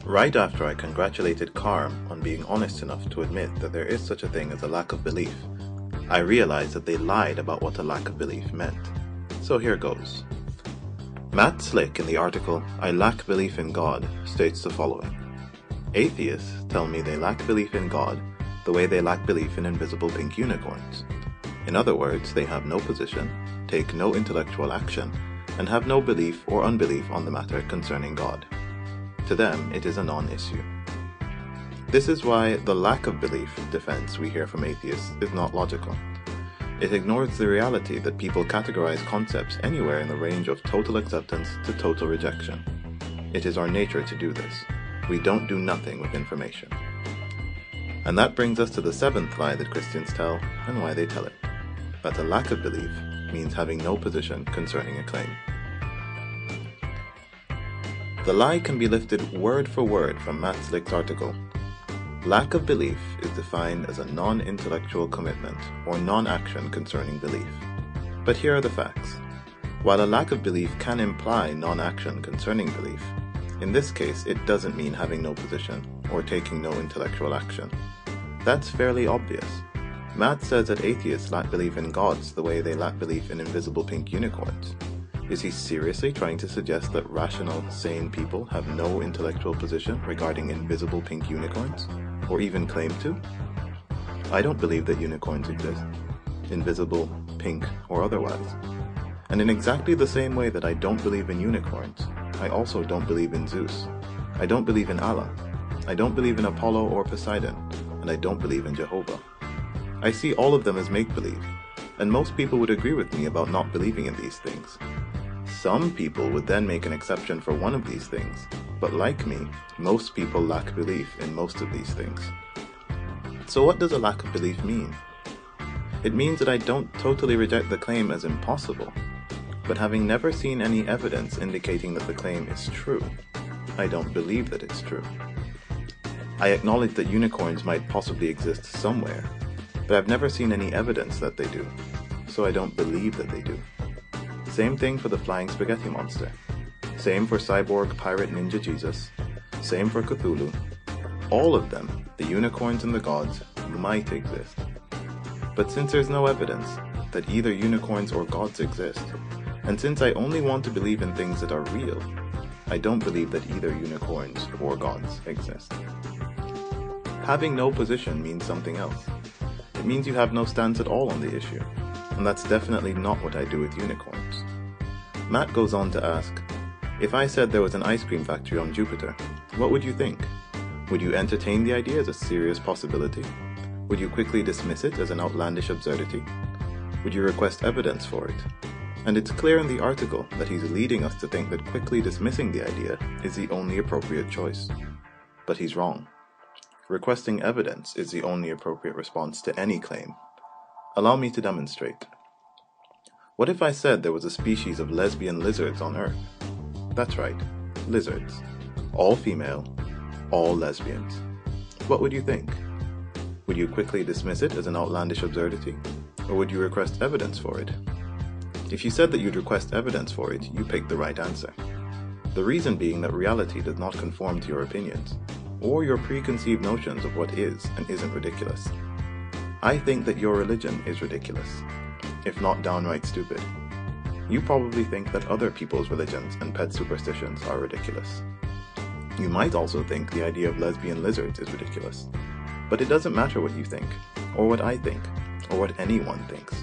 Right after I congratulated Carm on being honest enough to admit that there is such a thing as a lack of belief, I realized that they lied about what a lack of belief meant. So here goes. Matt Slick in the article, "I Lack Belief in God," states the following. Atheists tell me they lack belief in God the way they lack belief in invisible pink unicorns. In other words, they have no position, take no intellectual action, and have no belief or unbelief on the matter concerning God. To them, it is a non-issue. This is why the lack of belief defense we hear from atheists is not logical. It ignores the reality that people categorize concepts anywhere in the range of total acceptance to total rejection. It is our nature to do this. We don't do nothing with information. And that brings us to the seventh lie that Christians tell and why they tell it. That a lack of belief means having no position concerning a claim. The lie can be lifted word for word from Matt Slick's article. Lack of belief is defined as a non-intellectual commitment or non-action concerning belief. But here are the facts. While a lack of belief can imply non-action concerning belief, in this case it doesn't mean having no position or taking no intellectual action. That's fairly obvious. Matt says that atheists lack belief in gods the way they lack belief in invisible pink unicorns. Is he seriously trying to suggest that rational, sane people have no intellectual position regarding invisible pink unicorns? Or even claim to? I don't believe that unicorns exist, invisible, pink, or otherwise. And in exactly the same way that I don't believe in unicorns, I also don't believe in Zeus. I don't believe in Allah. I don't believe in Apollo or Poseidon, and I don't believe in Jehovah. I see all of them as make-believe, and most people would agree with me about not believing in these things. Some people would then make an exception for one of these things, but like me, most people lack belief in most of these things. So what does a lack of belief mean? It means that I don't totally reject the claim as impossible, but having never seen any evidence indicating that the claim is true, I don't believe that it's true. I acknowledge that unicorns might possibly exist somewhere, but I've never seen any evidence that they do, so I don't believe that they do. Same thing for the flying spaghetti monster. Same for cyborg pirate ninja Jesus. Same for Cthulhu. All of them, the unicorns and the gods, might exist. But since there's no evidence that either unicorns or gods exist, and since I only want to believe in things that are real, I don't believe that either unicorns or gods exist. Having no position means something else. It means you have no stance at all on the issue, and that's definitely not what I do with unicorns. Matt goes on to ask, if I said there was an ice cream factory on Jupiter, what would you think? Would you entertain the idea as a serious possibility? Would you quickly dismiss it as an outlandish absurdity? Would you request evidence for it? And it's clear in the article that he's leading us to think that quickly dismissing the idea is the only appropriate choice. But he's wrong. Requesting evidence is the only appropriate response to any claim. Allow me to demonstrate. What if I said there was a species of lesbian lizards on Earth? That's right, lizards. All female, all lesbians. What would you think? Would you quickly dismiss it as an outlandish absurdity? Or would you request evidence for it? If you said that you'd request evidence for it, you picked the right answer. The reason being that reality does not conform to your opinions, or your preconceived notions of what is and isn't ridiculous. I think that your religion is ridiculous, if not downright stupid. You probably think that other people's religions and pet superstitions are ridiculous. You might also think the idea of lesbian lizards is ridiculous. But it doesn't matter what you think, or what I think, or what anyone thinks.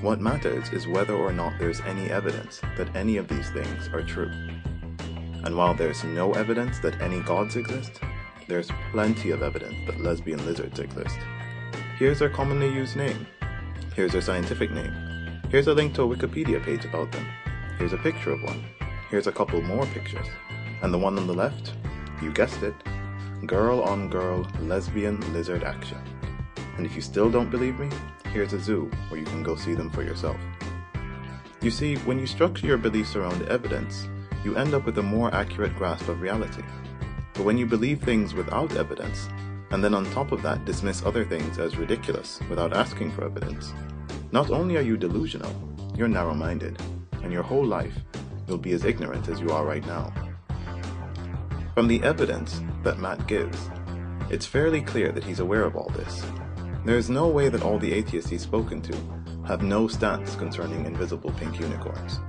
What matters is whether or not there's any evidence that any of these things are true. And while there's no evidence that any gods exist, there's plenty of evidence that lesbian lizards exist. Here's their commonly used name. Here's their scientific name. Here's a link to a Wikipedia page about them. Here's a picture of one. Here's a couple more pictures. And the one on the left, you guessed it, girl on girl lesbian lizard action. And if you still don't believe me, here's a zoo where you can go see them for yourself. You see, when you structure your beliefs around evidence, you end up with a more accurate grasp of reality. But when you believe things without evidence, and then on top of that dismiss other things as ridiculous without asking for evidence, not only are you delusional, you're narrow-minded, and your whole life you'll be as ignorant as you are right now. From the evidence that Matt gives, it's fairly clear that he's aware of all this. There is no way that all the atheists he's spoken to have no stance concerning invisible pink unicorns.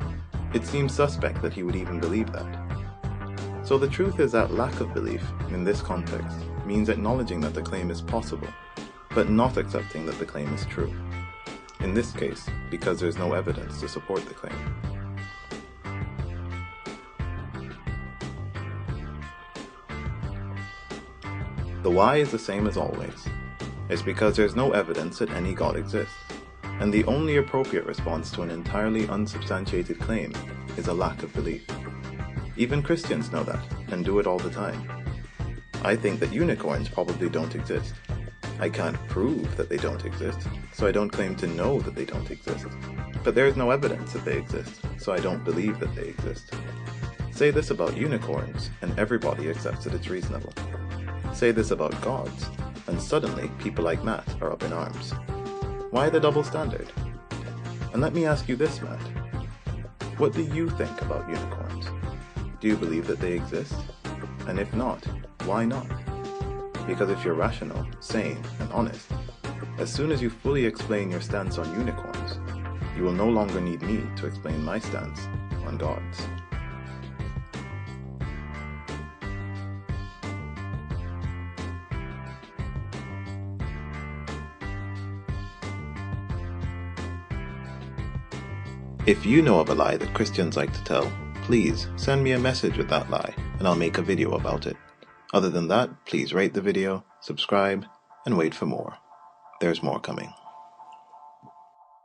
It seems suspect that he would even believe that. So the truth is that lack of belief in this context means acknowledging that the claim is possible, but not accepting that the claim is true. In this case, because there's no evidence to support the claim. The why is the same as always. It's because there's no evidence that any God exists, and the only appropriate response to an entirely unsubstantiated claim is a lack of belief. Even Christians know that, and do it all the time. I think that unicorns probably don't exist. I can't prove that they don't exist, so I don't claim to know that they don't exist. But there is no evidence that they exist, so I don't believe that they exist. Say this about unicorns, and everybody accepts that it's reasonable. Say this about gods, and suddenly people like Matt are up in arms. Why the double standard? And let me ask you this, Matt. What do you think about unicorns? Do you believe that they exist? And if not, why not? Because if you're rational, sane, and honest, as soon as you fully explain your stance on unicorns, you will no longer need me to explain my stance on gods. If you know of a lie that Christians like to tell, please send me a message with that lie and I'll make a video about it. Other than that, please rate the video, subscribe, and wait for more. There's more coming.